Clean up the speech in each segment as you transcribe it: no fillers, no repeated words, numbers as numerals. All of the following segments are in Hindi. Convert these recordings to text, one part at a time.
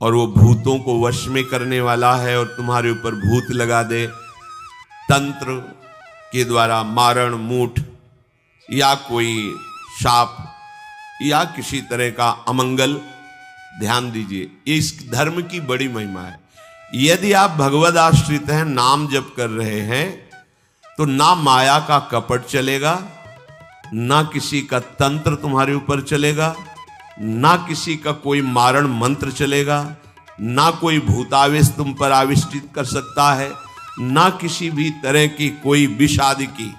और वो भूतों को वश में करने वाला है और तुम्हारे ऊपर भूत लगा दे, तंत्र के द्वारा मारण मूठ या कोई शाप या किसी तरह का अमंगल, ध्यान दीजिए ये इस धर्म की बड़ी महिमा है। यदि आप भगवद आश्रित हैं, नाम जप कर रहे हैं, तो ना माया का कपट चलेगा, ना किसी का तंत्र तुम्हारे ऊपर चलेगा, ना किसी का कोई मारण मंत्र चलेगा, ना कोई भूतावेश तुम पर आविष्टित कर सकता है, ना किसी भी तरह की कोई विष आदि की।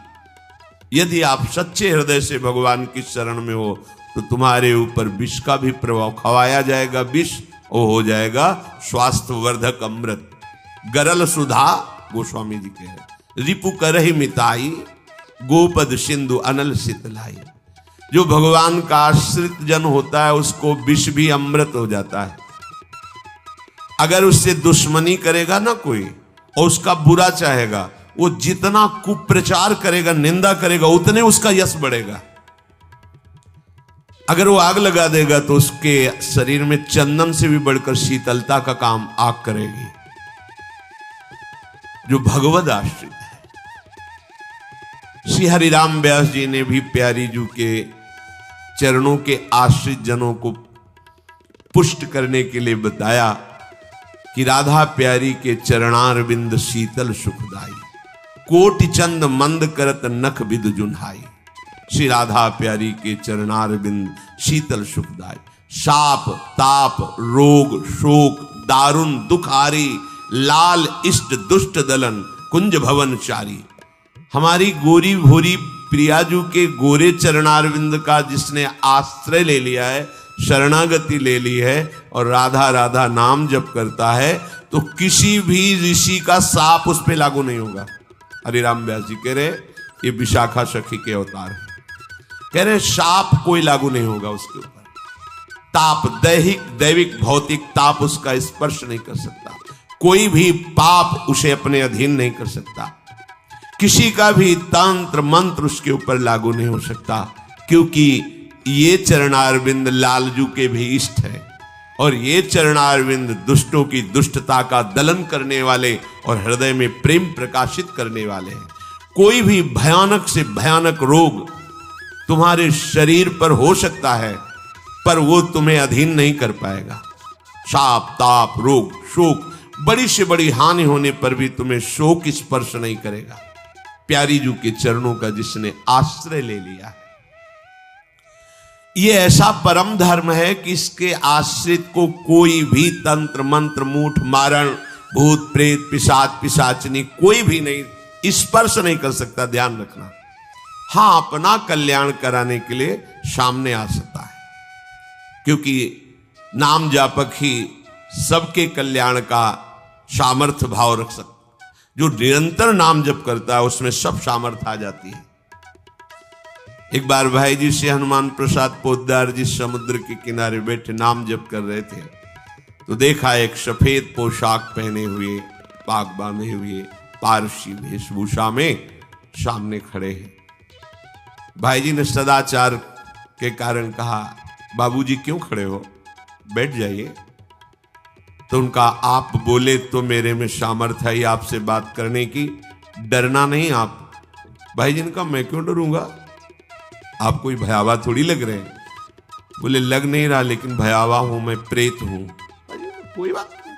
यदि आप सच्चे हृदय से भगवान की शरण में हो तो तुम्हारे ऊपर विष का भी प्रभाव खवाया जाएगा, विष वो हो जाएगा स्वास्थ्य वर्धक अमृत। गरल सुधा गोस्वामी जी के हैं, रिपु करहि मिताई गोपद सिंधु अनल शीतलाई। जो भगवान का आश्रित जन होता है उसको विष भी अमृत हो जाता है। अगर उससे दुश्मनी करेगा ना कोई और उसका बुरा चाहेगा, वो जितना कुप्रचार करेगा, निंदा करेगा, उतने उसका यश बढ़ेगा। अगर वो आग लगा देगा तो उसके शरीर में चंदन से भी बढ़कर शीतलता का काम आग करेगी। जो भगवद आश्रित है, श्री हरिराम व्यास जी ने भी प्यारी जू के चरणों के आश्रित जनों को पुष्ट करने के लिए बताया कि राधा प्यारी के चरणारविंद शीतल सुखदाई, कोटि चंद मंद करत नख विद जुन्हाई। श्री राधा प्यारी के चरणारविंद शीतल सुखदाई, शाप ताप रोग शोक दारुण दुखारी, लाल इष्ट दुष्ट दलन कुंज भवन चारी। हमारी गोरी भोरी प्रियाजू के गोरे चरणारविंद का जिसने आश्रय ले लिया है, शरणागति ले ली है और राधा राधा नाम जप करता है, तो किसी भी ऋषि का साप उस पर लागू नहीं होगा। हरिराम व्यास जी कह रहे ये विशाखा सखी के अवतार है, कह रहे शाप कोई लागू नहीं होगा उसके ऊपर। ताप दैहिक दैविक भौतिक ताप उसका स्पर्श नहीं कर सकता, कोई भी पाप उसे अपने अधीन नहीं कर सकता, किसी का भी तंत्र मंत्र उसके ऊपर लागू नहीं हो सकता, क्योंकि ये चरणारविंद लालजू के भी इष्ट है और ये चरणारविंद दुष्टों की दुष्टता का दलन करने वाले और हृदय में प्रेम प्रकाशित करने वाले हैं। कोई भी भयानक से भयानक रोग तुम्हारे शरीर पर हो सकता है, पर वो तुम्हें अधीन नहीं कर पाएगा। शाप ताप रोग शोक, बड़ी से बड़ी हानि होने पर भी तुम्हें शोक स्पर्श नहीं करेगा। प्यारी जू के चरणों का जिसने आश्रय ले लिया है, ये ऐसा परम धर्म है कि इसके आश्रित को कोई भी तंत्र मंत्र मूठ मारण भूत प्रेत पिशाच पिशाचनी कोई भी नहीं स्पर्श नहीं कर सकता। ध्यान रखना, हाँ अपना कल्याण कराने के लिए सामने आ सकता है, क्योंकि नाम जापक ही सबके कल्याण का सामर्थ्य भाव रख सकता। जो निरंतर नाम जप करता है उसमें सब सामर्थ्य आ जाती है। एक बार भाई जी से हनुमान प्रसाद पोद्दार जी समुद्र के किनारे बैठे नाम जप कर रहे थे, तो देखा एक सफेद पोशाक पहने हुए पाग बांधे हुए पारसी वेशभूषा में सामने खड़े हैं। भाई जी ने सदाचार के कारण कहा, बाबूजी क्यों खड़े हो, बैठ जाइए। तो उनका आप बोले तो मेरे में सामर्थ्य है आपसे बात करने की, डरना नहीं आप। भाई जी ने कहा मैं क्यों डरूंगा, आप कोई भयावा थोड़ी लग रहे हैं। बोले लग नहीं रहा, लेकिन भयावा हूं मैं, प्रेत हूं। कोई बात नहीं,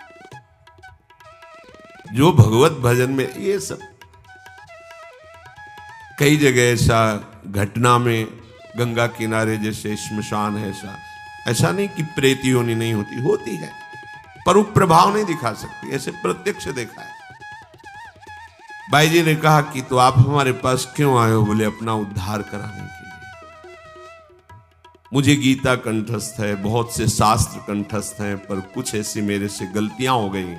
जो भगवत भजन में ये सब कई जगह ऐसा घटना में गंगा किनारे जैसे श्मशान है, ऐसा नहीं कि प्रेत योनि नहीं होती, होती है, पर वो प्रभाव नहीं दिखा सकती, ऐसे प्रत्यक्ष देखा है। भाई जी ने कहा कि तो आप हमारे पास क्यों आए हो? बोले अपना उद्धार कराने के लिए। मुझे गीता कंठस्थ है, बहुत से शास्त्र कंठस्थ हैं, पर कुछ ऐसी मेरे से गलतियां हो गई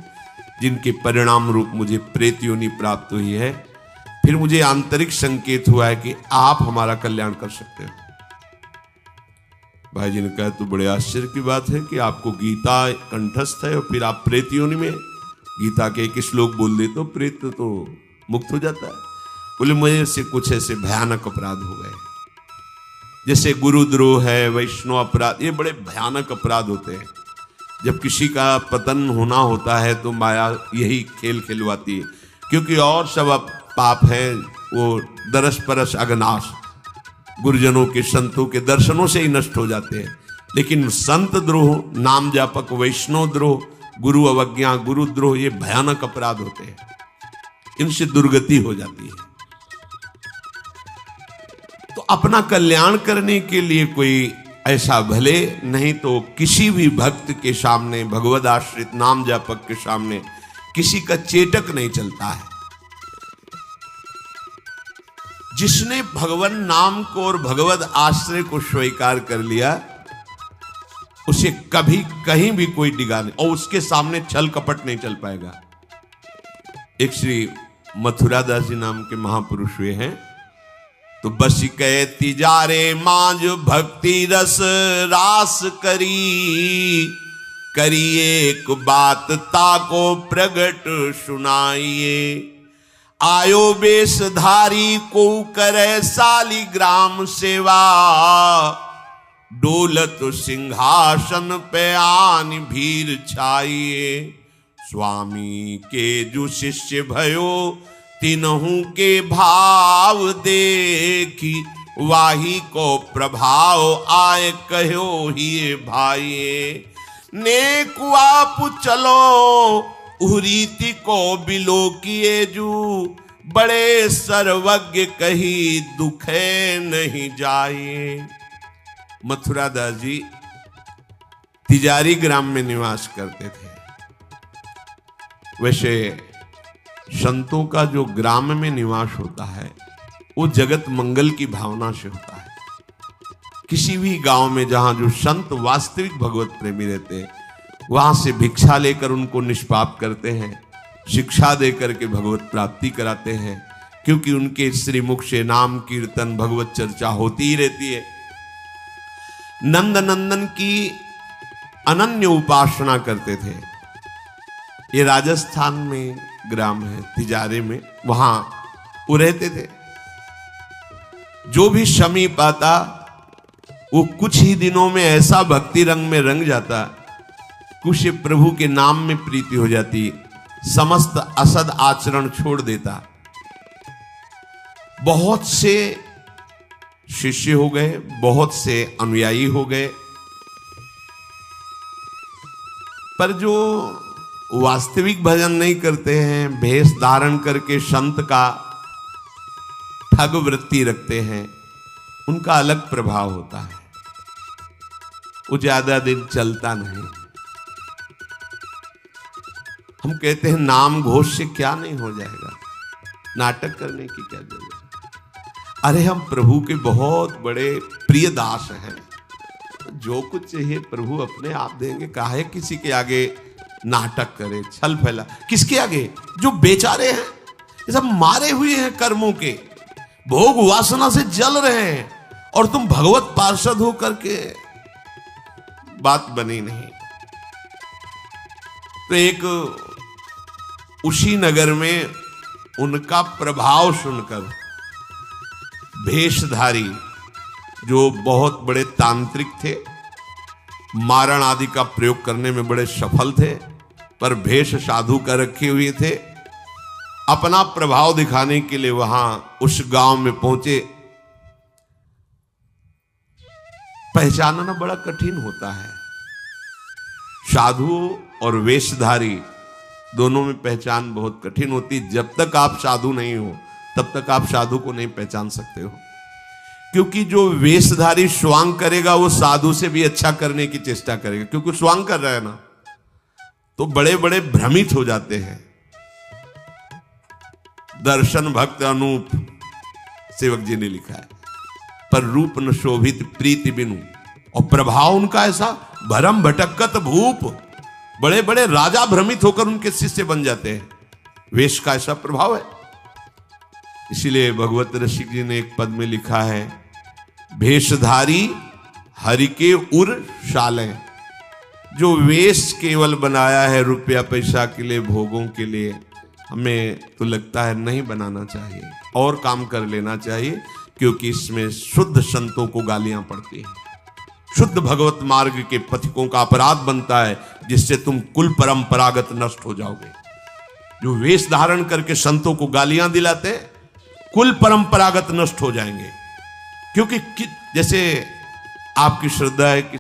जिनके परिणाम रूप मुझे प्रेत योनि प्राप्त हुई है। फिर मुझे आंतरिक संकेत हुआ है कि आप हमारा कल्याण कर सकते हो। भाई जी ने कहा तो बड़े आश्चर्य की बात है कि आपको गीता कंठस्थ है और फिर आप प्रेत योनि में गीता के एक श्लोक बोल दे तो प्रेत तो मुक्त हो जाता है। बोले मुझे से कुछ ऐसे भयानक अपराध हो गए, जैसे गुरुद्रोह है, वैष्णव अपराध, ये बड़े भयानक अपराध होते हैं। जब किसी का पतन होना होता है तो माया यही खेल खिलवाती है, क्योंकि और सब पाप हैं वो दरस परस अगनाश, गुरुजनों के संतों के दर्शनों से ही नष्ट हो जाते हैं। लेकिन संत द्रोह, नाम जापक, वैष्णव द्रोह, गुरु अवज्ञा, गुरुद्रोह, ये भयानक अपराध होते हैं, इनसे दुर्गति हो जाती है। तो अपना कल्याण करने के लिए कोई ऐसा भले नहीं तो किसी भी भक्त के सामने, भगवद आश्रित नाम जापक के सामने किसी का चेटक नहीं चलता है। जिसने भगवान नाम को और भगवद आश्रय को स्वीकार कर लिया, उसे कभी कहीं भी कोई डिगा नहीं, और उसके सामने छल कपट नहीं चल पाएगा। एक श्री मथुरादास जी नाम के महापुरुष हुए हैं, तो बस कहे तिजारे मांझ भक्ति रस रास करिए एक बात ताको प्रगट सुनाइए। आयो बेशधारी को करे सालिग्राम सेवा, डोलत सिंहासन पे आन भीर छाइए। स्वामी के जो शिष्य भयो तिनहु के भाव देखी, वाही को प्रभाव आए कहो ही भाई। नेक आप चलो उरीति को बिलो किए जू, बड़े सर्वज्ञ कही दुखे नहीं जाए। मथुरादास जी तिजारी ग्राम में निवास करते थे। वैसे संतों का जो ग्राम में निवास होता है वो जगत मंगल की भावना से होता है। किसी भी गांव में जहां जो संत वास्तविक भगवत प्रेमी रहते हैं, वहां से भिक्षा लेकर उनको निष्पाप करते हैं, शिक्षा देकर के भगवत प्राप्ति कराते हैं, क्योंकि उनके श्रीमुख से नाम कीर्तन भगवत चर्चा होती ही रहती है। नंद नंदन की अनन्य उपासना करते थे। ये राजस्थान में ग्राम है तिजारे में, वहां वो रहते थे। जो भी समीप आता वो कुछ ही दिनों में ऐसा भक्ति रंग में रंग जाता, कुछ प्रभु के नाम में प्रीति हो जाती, समस्त असद आचरण छोड़ देता। बहुत से शिष्य हो गए, बहुत से अनुयायी हो गए, पर जो वास्तविक भजन नहीं करते हैं, भेष धारण करके संत का ठग वृत्ति रखते हैं, उनका अलग प्रभाव होता है। वो ज्यादा दिन चलता नहीं। हम कहते हैं नाम घोष से क्या नहीं हो जाएगा, नाटक करने की क्या जरूरत। अरे हम प्रभु के बहुत बड़े प्रिय दास हैं, जो कुछ चाहिए प्रभु अपने आप देंगे। काहे किसी के आगे नाटक करे, छल फैला। किसके आगे? जो बेचारे हैं, ये सब मारे हुए हैं कर्मों के, भोग वासना से जल रहे हैं, और तुम भगवत पार्षद हो करके बात बनी नहीं। तो एक उसी नगर में उनका प्रभाव सुनकर भेषधारी जो बहुत बड़े तांत्रिक थे, मारण आदि का प्रयोग करने में बड़े सफल थे, पर भेष साधु का रखे हुए थे, अपना प्रभाव दिखाने के लिए वहां उस गांव में पहुंचे। पहचानना बड़ा कठिन होता है। साधु और वेशधारी दोनों में पहचान बहुत कठिन होती। जब तक आप साधु नहीं हो तब तक आप साधु को नहीं पहचान सकते हो, क्योंकि जो वेशधारी स्वांग करेगा वो साधु से भी अच्छा करने की चेष्टा करेगा, क्योंकि स्वांग कर रहा है ना, तो बड़े बड़े भ्रमित हो जाते हैं। दर्शन भक्त अनूप सेवक जी ने लिखा है, पर रूप न शोभित प्रीति बिनु, और प्रभाव उनका ऐसा भरम भटकत भूप, बड़े बड़े राजा भ्रमित होकर उनके शिष्य बन जाते हैं। वेश का ऐसा प्रभाव है। इसीलिए भगवत रसिक जी ने एक पद में लिखा है, भेषधारी हरि के उर शाले। जो वेश केवल बनाया है रुपया पैसा के लिए, भोगों के लिए, हमें तो लगता है नहीं बनाना चाहिए, और काम कर लेना चाहिए, क्योंकि इसमें शुद्ध संतों को गालियां पड़ती हैं। शुद्ध भगवत मार्ग के पथिकों का अपराध बनता है, जिससे तुम कुल परंपरागत नष्ट हो जाओगे। जो वेश धारण करके संतों को गालियां दिलाते हैं, कुल परंपरागत नष्ट हो जाएंगे। क्योंकि जैसे आपकी श्रद्धा है कि